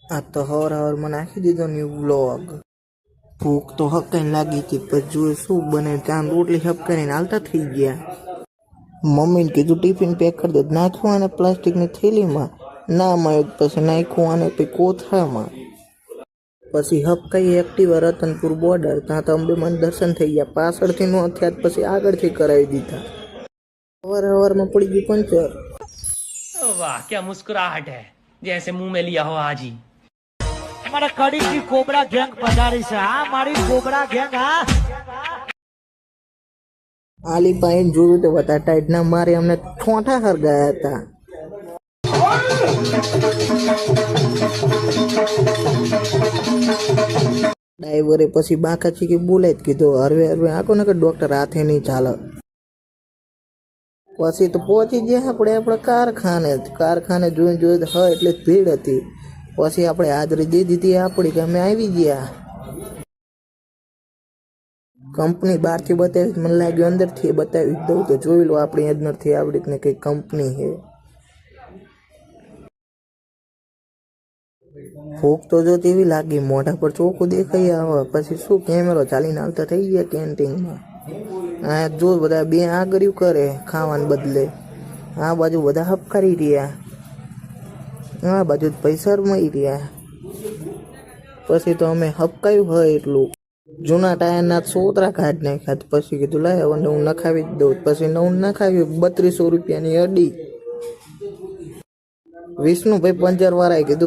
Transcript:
આ તો હવાર નાખી દીધો ન્યૂ બ્લોગ. ભૂખ તો હકાઈને લાગી હતી, પછી જોયું શું બને ત્યાં રોટલી હપકાઈને હાલતા થઈ ગયા. મમ્મીને કીધું ટિફિન પેક કરી દે, નાખ્યું અને પ્લાસ્ટિકની થેલીમાં, ના મળ્યું પછી નાખ્યું અને પછી કોથળામાં. પછી હપકાઈ એક્ટિવા રતનપુર બોર્ડર, ત્યાં તો અંબેમાન દર્શન થઈ ગયા. પાછળથી નો થયા પછી આગળથી કરાવી દીધા. હવારમાં પડી ગયું પંચર. वाह क्या मुस्कुराहट है, जैसे मुंह में लिया हो आज ही. हमारा कड़ी की कोबरा गैंग पधारी से हाँ हमारी कोबरा गैंग हाँ આલી પાઈને જોયું તો બધા ટાઈટના મારે અમને ઠોંઠા હરગાયા હતા. ડ્રાઈવરે પછી બાકા ચીકી બોલે જ કીધું હરવે આખો ને કે ડોક્ટર હાથે નહીં ચાલે. પછી તો પહોંચી ગયા આપણે કારખાને જોઈ હા એટલે જ ભીડ હતી. પછી આપણે હાજરી દઈ દીધી આપણી કે અમે આવી ગયા. કંપની બહારથી બતાવી, મને લાગ્યું અંદરથી બતાવી દઉં તો જોઈ લો આપણી અંદરથી આવી રીતની કઈ કંપની છે. ભૂખ તો જો તેવી લાગી, મોઢા પર ચોખ્ખું દેખાઈ આવે. પછી શું કેમેરો ચાલીને હાલતા થઈ ગયા કેન્ટીનમાં. આ જો બધા બે આગળ્યું કરે ખાવાને બદલે, આ બાજુ બધા હપકારી રહ્યા, આ બાજુ પૈસા મળી રહ્યા. પછી તો અમે હપકાયું હોય એટલું જૂના ટાયરના સોતરા કાઢી નાખ્યા. પછી કીધું લાય હવે નવું નખાવી જ દઉં. પછી નવું નખાવ્યું, 3200 રૂપિયાની અડી. વિષ્ણુભાઈ પંચર વાળાએ કીધું